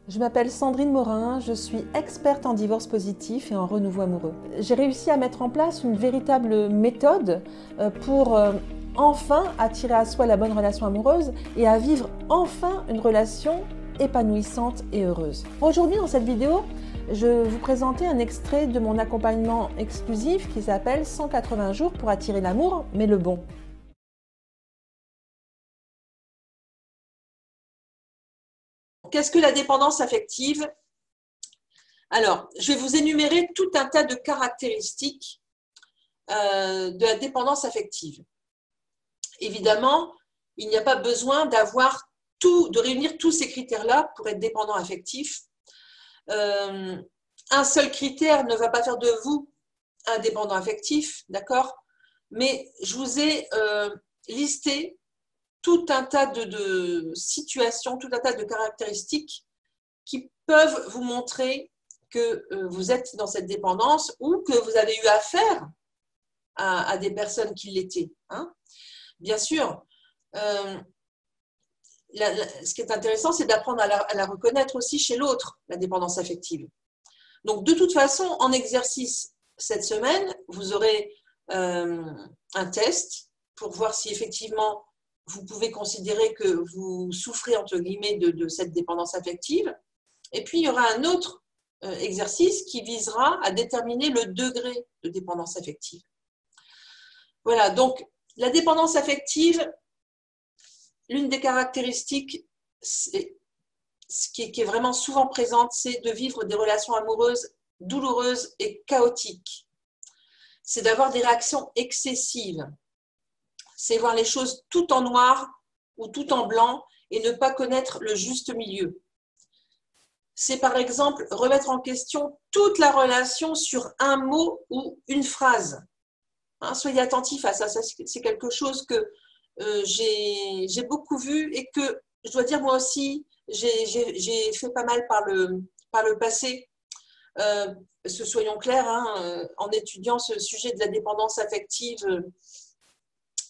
Je m'appelle Sandrine Morin, je suis experte en divorce positif et en renouveau amoureux. J'ai réussi à mettre en place une véritable méthode pour enfin attirer à soi la bonne relation amoureuse et à vivre enfin une relation épanouissante et heureuse. Aujourd'hui, dans cette vidéo, je vais vous présenter un extrait de mon accompagnement exclusif qui s'appelle 180 jours pour attirer l'amour, mais le bon. Qu'est-ce que la dépendance affective? Alors, je vais vous énumérer tout un tas de caractéristiques de la dépendance affective. Évidemment, il n'y a pas besoin de réunir tous ces critères-là pour être dépendant affectif. Un seul critère ne va pas faire de vous un dépendant affectif, d'accord? Mais je vous ai listé tout un tas de situations, tout un tas de caractéristiques qui peuvent vous montrer que vous êtes dans cette dépendance ou que vous avez eu affaire à des personnes qui l'étaient. Hein. Bien sûr, ce qui est intéressant, c'est d'apprendre à la reconnaître aussi chez l'autre, la dépendance affective. Donc, de toute façon, en exercice cette semaine, vous aurez un test pour voir si effectivement vous pouvez considérer que vous souffrez, entre guillemets, de cette dépendance affective. Et puis, il y aura un autre exercice qui visera à déterminer le degré de dépendance affective. Voilà, donc la dépendance affective, l'une des caractéristiques qui est vraiment souvent présente, c'est de vivre des relations amoureuses douloureuses et chaotiques. C'est d'avoir des réactions excessives. C'est voir les choses tout en noir ou tout en blanc et ne pas connaître le juste milieu. C'est par exemple remettre en question toute la relation sur un mot ou une phrase. Hein, soyez attentifs à ça, c'est quelque chose que j'ai beaucoup vu et que je dois dire moi aussi, j'ai fait pas mal par le passé. Soyons clairs, hein, en étudiant ce sujet de la dépendance affective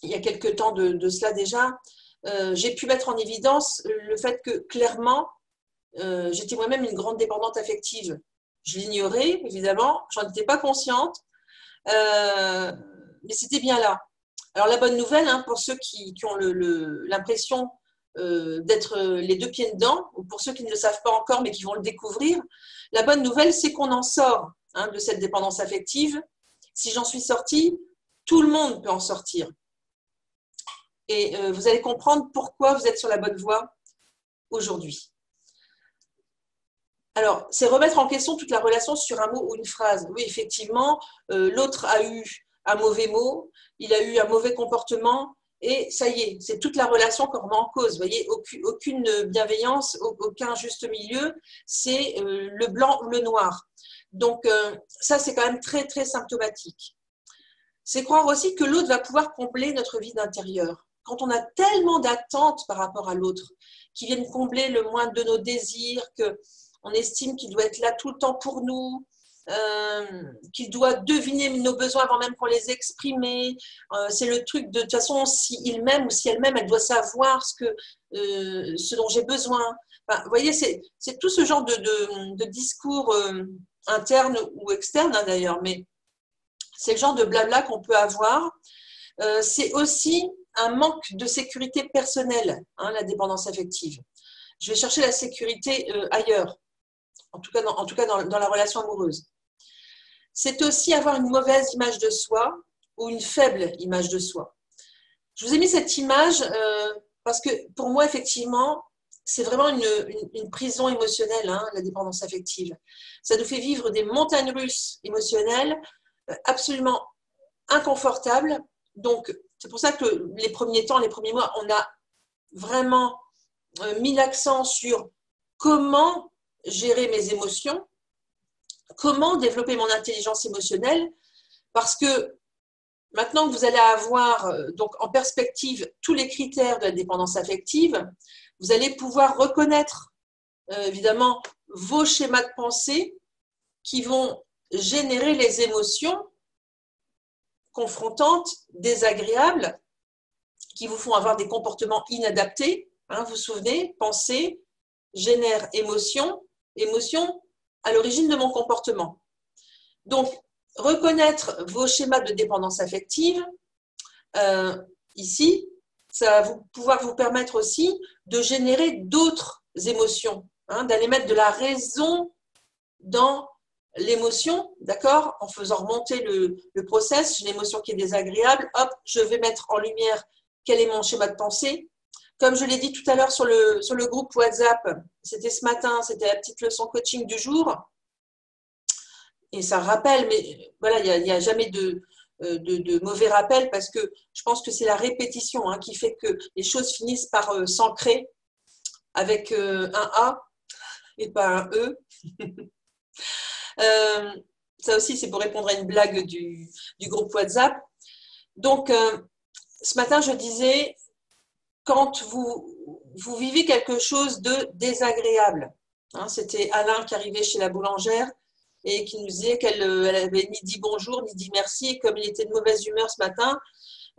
il y a quelque temps de cela déjà, j'ai pu mettre en évidence le fait que clairement, j'étais moi-même une grande dépendante affective. Je l'ignorais, évidemment, j'en étais pas consciente, mais c'était bien là. Alors la bonne nouvelle, hein, pour ceux qui ont l'impression d'être les deux pieds dedans, ou pour ceux qui ne le savent pas encore mais qui vont le découvrir, la bonne nouvelle, c'est qu'on en sort hein, de cette dépendance affective. Si j'en suis sortie, tout le monde peut en sortir. Et vous allez comprendre pourquoi vous êtes sur la bonne voie aujourd'hui. Alors, c'est remettre en question toute la relation sur un mot ou une phrase. Oui, effectivement, l'autre a eu un mauvais mot, il a eu un mauvais comportement, et ça y est, c'est toute la relation qu'on remet en cause. Vous voyez, aucune bienveillance, aucun juste milieu, c'est le blanc ou le noir. Donc, ça, c'est quand même très, très symptomatique. C'est croire aussi que l'autre va pouvoir combler notre vide intérieur. Quand on a tellement d'attentes par rapport à l'autre, qui viennent combler le moindre de nos désirs, qu'on estime qu'il doit être là tout le temps pour nous, qu'il doit deviner nos besoins avant même qu'on les exprime. C'est le truc de toute façon, si il m'aime ou si elle m'aime, elle doit savoir ce dont j'ai besoin. Enfin, vous voyez, c'est tout ce genre de discours interne ou externe hein, d'ailleurs, mais c'est le genre de blabla qu'on peut avoir. C'est aussi un manque de sécurité personnelle, hein, la dépendance affective. Je vais chercher la sécurité ailleurs, en tout cas dans la relation amoureuse. C'est aussi avoir une mauvaise image de soi ou une faible image de soi. Je vous ai mis cette image parce que pour moi, effectivement, c'est vraiment une prison émotionnelle, hein, la dépendance affective. Ça nous fait vivre des montagnes russes émotionnelles absolument inconfortables. Donc, c'est pour ça que les premiers temps, les premiers mois, on a vraiment mis l'accent sur comment gérer mes émotions, comment développer mon intelligence émotionnelle, parce que maintenant que vous allez avoir donc en perspective tous les critères de la dépendance affective, vous allez pouvoir reconnaître évidemment vos schémas de pensée qui vont générer les émotions confrontantes, désagréables, qui vous font avoir des comportements inadaptés. Hein, vous vous souvenez, penser, génère émotion, émotion à l'origine de mon comportement. Donc, reconnaître vos schémas de dépendance affective, ici, ça va pouvoir vous permettre aussi de générer d'autres émotions, d'aller mettre de la raison dans l'émotion, d'accord, en faisant remonter le process, j'ai l'émotion qui est désagréable, hop, je vais mettre en lumière quel est mon schéma de pensée. Comme je l'ai dit tout à l'heure sur le groupe WhatsApp, c'était ce matin, c'était la petite leçon coaching du jour, et ça rappelle, mais voilà, il n'y a jamais de mauvais rappel parce que je pense que c'est la répétition qui fait que les choses finissent par s'ancrer avec un A et pas un E. Ça aussi, c'est pour répondre à une blague du groupe WhatsApp. Donc, ce matin, je disais, quand vous vivez quelque chose de désagréable, c'était Alain qui arrivait chez la boulangère et qui nous disait qu'elle avait ni dit bonjour, ni dit merci, et comme il était de mauvaise humeur ce matin,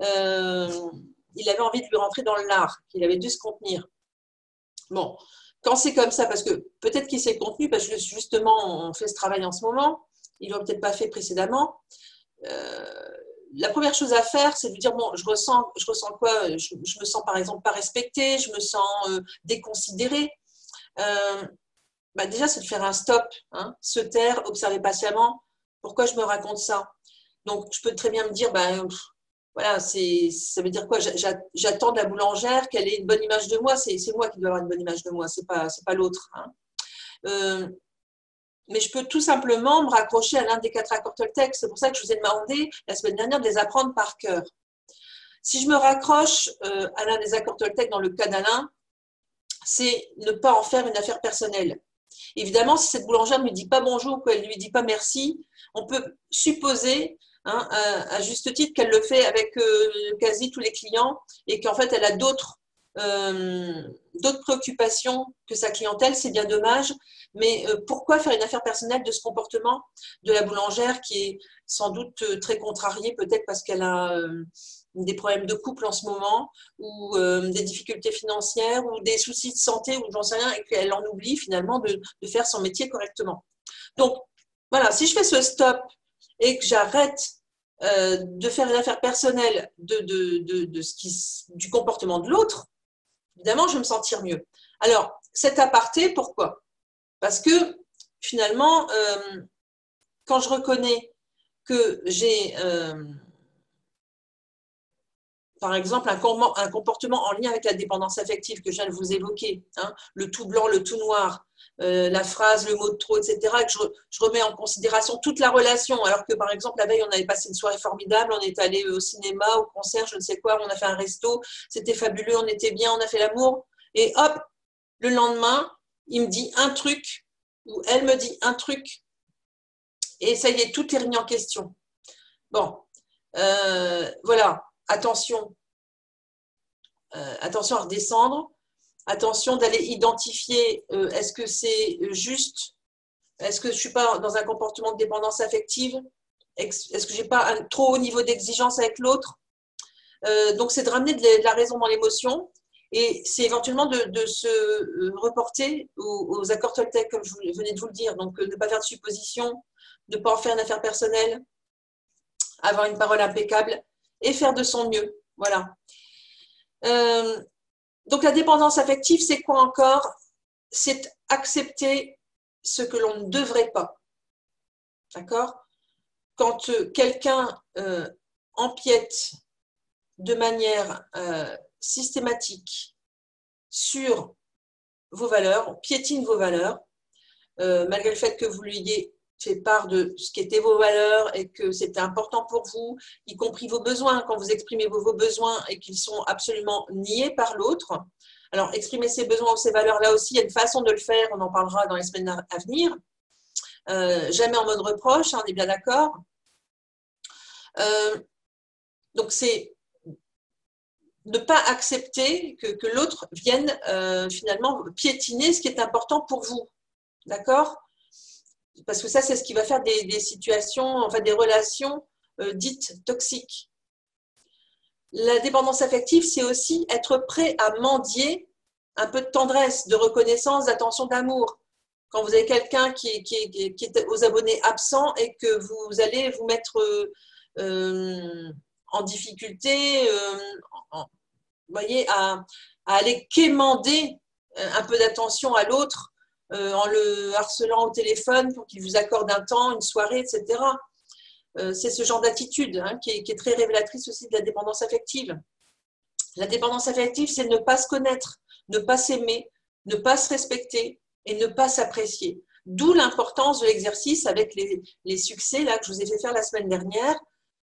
il avait envie de lui rentrer dans le lard, qu'il avait dû se contenir. Bon, quand c'est comme ça, parce que peut-être qu'il s'est contenu, parce que justement, on fait ce travail en ce moment, il ne l'a peut-être pas fait précédemment. La première chose à faire, c'est de lui dire, bon, je ressens quoi, je me sens par exemple pas respectée, je me sens déconsidérée. Déjà, c'est de faire un stop, se taire, observer patiemment. Pourquoi je me raconte ça? Donc, je peux très bien me dire, voilà, ça veut dire quoi? J'attends de la boulangère qu'elle ait une bonne image de moi. C'est moi qui dois avoir une bonne image de moi, c'est pas l'autre. Mais je peux tout simplement me raccrocher à l'un des 4 accords Toltec. C'est pour ça que je vous ai demandé la semaine dernière de les apprendre par cœur. Si je me raccroche à l'un des accords Toltec dans le cas d'Alain, c'est ne pas en faire une affaire personnelle. Évidemment, si cette boulangère ne lui dit pas bonjour, qu'elle ne lui dit pas merci, on peut supposer, à juste titre, qu'elle le fait avec quasi tous les clients et qu'en fait, elle a d'autres préoccupations que sa clientèle. C'est bien dommage, mais pourquoi faire une affaire personnelle de ce comportement de la boulangère qui est sans doute très contrariée, peut-être parce qu'elle a des problèmes de couple en ce moment, ou des difficultés financières, ou des soucis de santé, ou j'en sais rien, et qu'elle en oublie finalement de faire son métier correctement. Donc, voilà, si je fais ce stop et que j'arrête de faire une affaire personnelle du comportement de l'autre, évidemment, je vais me sentir mieux. Alors, cet aparté, pourquoi? Parce que finalement, quand je reconnais que j'ai par exemple, un comportement en lien avec la dépendance affective que je viens de vous évoquer, le tout blanc, le tout noir, la phrase, le mot de trop, etc., que je remets en considération toute la relation, alors que par exemple, la veille, on avait passé une soirée formidable, on est allé au cinéma, au concert, je ne sais quoi, on a fait un resto, c'était fabuleux, on était bien, on a fait l'amour, et hop, le lendemain, il me dit un truc, ou elle me dit un truc, et ça y est, tout est remis en question. Bon, voilà. Attention à redescendre, attention d'aller identifier est-ce que c'est juste, est-ce que je ne suis pas dans un comportement de dépendance affective, est-ce que je n'ai pas un trop haut niveau d'exigence avec l'autre. Donc c'est de ramener de la raison dans l'émotion et c'est éventuellement de se reporter aux accords Toltec comme je venais de vous le dire, donc ne pas faire de suppositions, de ne pas en faire une affaire personnelle, avoir une parole impeccable et faire de son mieux. Voilà. Donc la dépendance affective, c'est quoi encore? C'est accepter ce que l'on ne devrait pas. D'accord? Quand quelqu'un empiète de manière systématique sur vos valeurs, piétine vos valeurs, malgré le fait que vous lui ayez fait part de ce qu'étaient vos valeurs et que c'était important pour vous, y compris vos besoins, quand vous exprimez vos besoins et qu'ils sont absolument niés par l'autre. Alors, exprimer ses besoins ou ses valeurs, là aussi, il y a une façon de le faire, on en parlera dans les semaines à venir. Jamais en mode reproche, on est bien d'accord. Donc, c'est ne pas accepter que l'autre vienne finalement piétiner ce qui est important pour vous. D'accord? Parce que ça, c'est ce qui va faire des situations, enfin des relations dites toxiques. La dépendance affective, c'est aussi être prêt à mendier un peu de tendresse, de reconnaissance, d'attention, d'amour. Quand vous avez quelqu'un qui est aux abonnés absents et que vous allez vous mettre en difficulté, vous voyez, à aller quémander un peu d'attention à l'autre en le harcelant au téléphone pour qu'il vous accorde un temps, une soirée, etc. C'est ce genre d'attitude qui est très révélatrice aussi de la dépendance affective. La dépendance affective, c'est ne pas se connaître, ne pas s'aimer, ne pas se respecter et ne pas s'apprécier. D'où l'importance de l'exercice avec les succès là, que je vous ai fait faire la semaine dernière,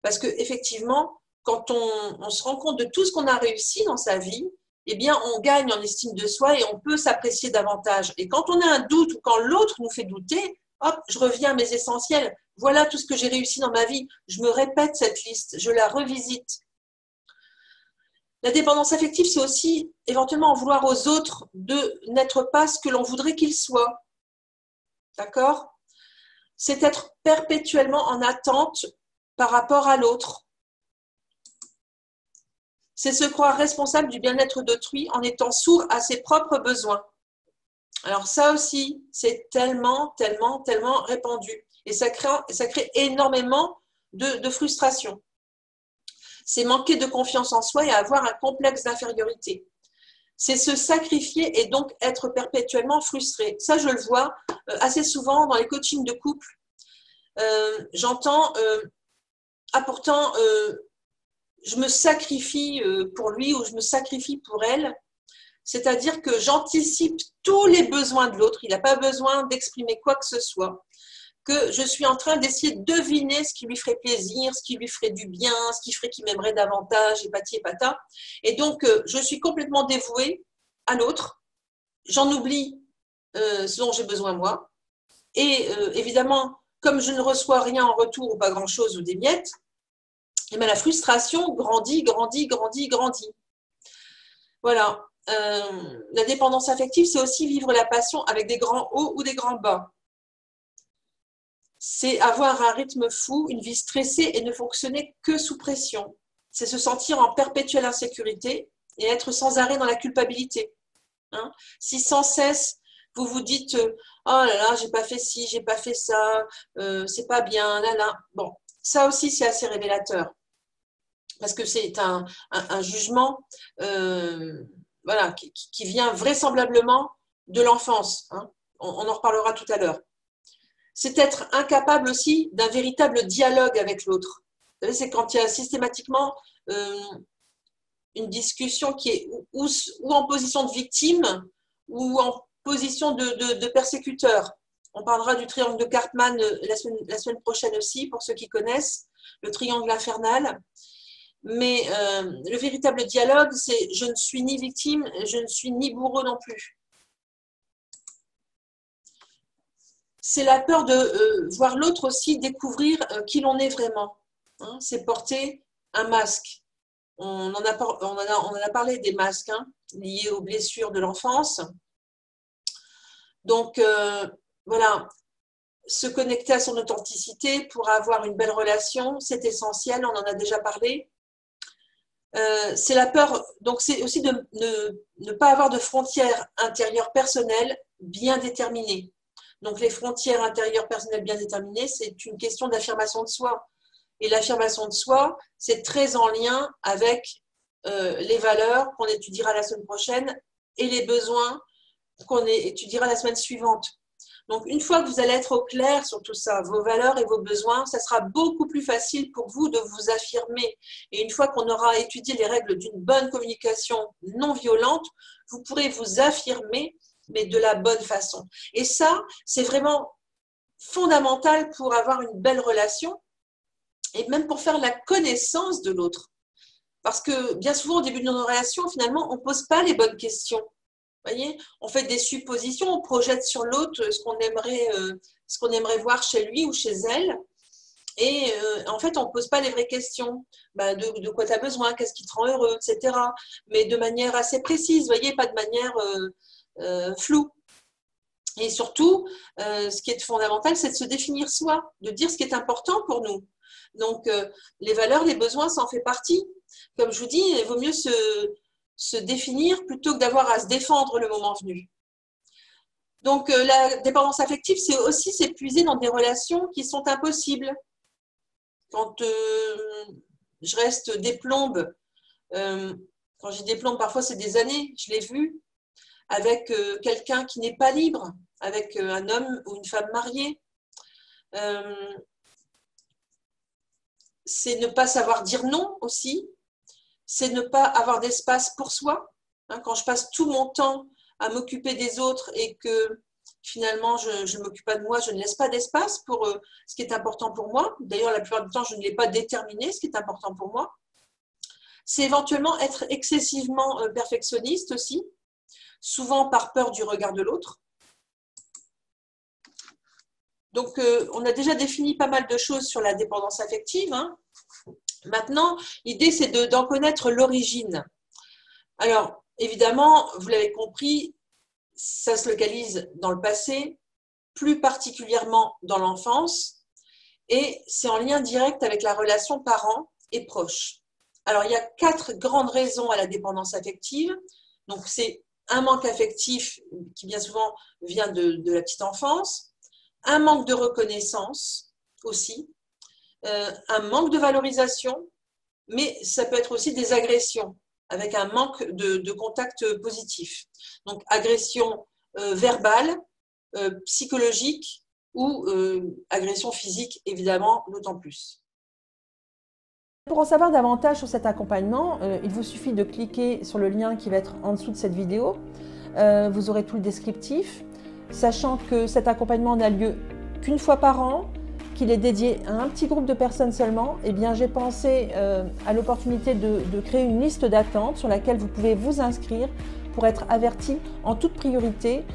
parce qu'effectivement, quand on se rend compte de tout ce qu'on a réussi dans sa vie, eh bien, on gagne en estime de soi et on peut s'apprécier davantage. Et quand on a un doute ou quand l'autre nous fait douter, hop, je reviens à mes essentiels. Voilà tout ce que j'ai réussi dans ma vie. Je me répète cette liste, je la revisite. La dépendance affective, c'est aussi éventuellement en vouloir aux autres de n'être pas ce que l'on voudrait qu'ils soient. D'accord? C'est être perpétuellement en attente par rapport à l'autre. C'est se croire responsable du bien-être d'autrui en étant sourd à ses propres besoins. Alors ça aussi, c'est tellement répandu. Et ça crée énormément de frustration. C'est manquer de confiance en soi et avoir un complexe d'infériorité. C'est se sacrifier et donc être perpétuellement frustré. Ça, je le vois assez souvent dans les coachings de couple. J'entends pourtant, je me sacrifie pour lui ou je me sacrifie pour elle. C'est-à-dire que j'anticipe tous les besoins de l'autre. Il n'a pas besoin d'exprimer quoi que ce soit. Que je suis en train d'essayer de deviner ce qui lui ferait plaisir, ce qui lui ferait du bien, ce qui ferait qu'il m'aimerait davantage, et pati et pata. Et donc, je suis complètement dévouée à l'autre. J'en oublie ce dont j'ai besoin moi. Et évidemment, comme je ne reçois rien en retour ou pas grand-chose ou des miettes, et bien la frustration grandit. Voilà. La dépendance affective, c'est aussi vivre la passion avec des grands hauts ou des grands bas. C'est avoir un rythme fou, une vie stressée et ne fonctionner que sous pression. C'est se sentir en perpétuelle insécurité et être sans arrêt dans la culpabilité. Si sans cesse vous vous dites oh là là, j'ai pas fait ci, j'ai pas fait ça, c'est pas bien, là là. Bon, ça aussi c'est assez révélateur parce que c'est un jugement voilà, qui vient vraisemblablement de l'enfance. On en reparlera tout à l'heure. C'est être incapable aussi d'un véritable dialogue avec l'autre. Vous savez, c'est quand il y a systématiquement une discussion qui est ou en position de victime ou en position de persécuteur. On parlera du triangle de Karpman la semaine prochaine aussi, pour ceux qui connaissent, le triangle infernal. Mais le véritable dialogue, c'est je ne suis ni victime, je ne suis ni bourreau non plus. C'est la peur de voir l'autre aussi découvrir qui l'on est vraiment. C'est porter un masque. On en a parlé des masques liés aux blessures de l'enfance. Donc, voilà, se connecter à son authenticité pour avoir une belle relation, c'est essentiel, on en a déjà parlé. C'est la peur, donc c'est aussi de ne pas avoir de frontières intérieures personnelles bien déterminées. Donc, les frontières intérieures personnelles bien déterminées, c'est une question d'affirmation de soi. Et l'affirmation de soi, c'est très en lien avec les valeurs qu'on étudiera la semaine prochaine et les besoins qu'on étudiera la semaine suivante. Donc, une fois que vous allez être au clair sur tout ça, vos valeurs et vos besoins, ça sera beaucoup plus facile pour vous de vous affirmer. Et une fois qu'on aura étudié les règles d'une bonne communication non violente, vous pourrez vous affirmer mais de la bonne façon. Et ça, c'est vraiment fondamental pour avoir une belle relation et même pour faire la connaissance de l'autre. Parce que bien souvent, au début de nos relations, finalement, on ne pose pas les bonnes questions. Vous voyez, on fait des suppositions, on projette sur l'autre ce qu'on aimerait voir chez lui ou chez elle. Et en fait, on ne pose pas les vraies questions. De quoi tu as besoin, qu'est-ce qui te rend heureux, etc. Mais de manière assez précise, vous voyez, pas de manière floue. Et surtout, ce qui est fondamental, c'est de se définir soi, de dire ce qui est important pour nous. Donc, les valeurs, les besoins, ça en fait partie. Comme je vous dis, il vaut mieux se définir plutôt que d'avoir à se défendre le moment venu. Donc, la dépendance affective, c'est aussi s'épuiser dans des relations qui sont impossibles. Quand je reste des plombes, quand j'ai des plombes, parfois c'est des années, je l'ai vu, avec quelqu'un qui n'est pas libre, avec un homme ou une femme mariée. C'est ne pas savoir dire non aussi, c'est ne pas avoir d'espace pour soi. Quand je passe tout mon temps à m'occuper des autres et que finalement je ne m'occupe pas de moi, je ne laisse pas d'espace pour ce qui est important pour moi. D'ailleurs, la plupart du temps, je ne l'ai pas déterminé, ce qui est important pour moi. C'est éventuellement être excessivement perfectionniste aussi, souvent par peur du regard de l'autre. Donc, on a déjà défini pas mal de choses sur la dépendance affective. Maintenant, l'idée, c'est d'en connaître l'origine. Alors, évidemment, vous l'avez compris, ça se localise dans le passé, plus particulièrement dans l'enfance, et c'est en lien direct avec la relation parents et proches. Alors, il y a 4 grandes raisons à la dépendance affective. Donc, c'est un manque affectif qui bien souvent vient de la petite enfance, un manque de reconnaissance aussi, un manque de valorisation, mais ça peut être aussi des agressions avec un manque de contact positif. Donc, agression verbale, psychologique ou agression physique, évidemment, d'autant plus. Pour en savoir davantage sur cet accompagnement, il vous suffit de cliquer sur le lien qui va être en dessous de cette vidéo. Vous aurez tout le descriptif, sachant que cet accompagnement n'a lieu qu'une fois par an, qu'il est dédié à un petit groupe de personnes seulement. Eh bien, j'ai pensé à l'opportunité de créer une liste d'attente sur laquelle vous pouvez vous inscrire pour être averti en toute priorité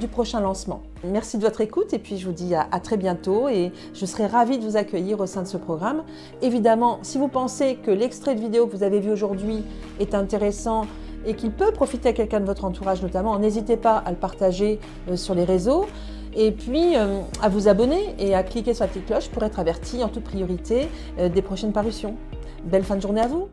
du prochain lancement. Merci de votre écoute et puis je vous dis à très bientôt et je serai ravie de vous accueillir au sein de ce programme. Évidemment, si vous pensez que l'extrait de vidéo que vous avez vu aujourd'hui est intéressant et qu'il peut profiter à quelqu'un de votre entourage notamment, n'hésitez pas à le partager sur les réseaux et puis à vous abonner et à cliquer sur la petite cloche pour être averti en toute priorité des prochaines parutions. Belle fin de journée à vous!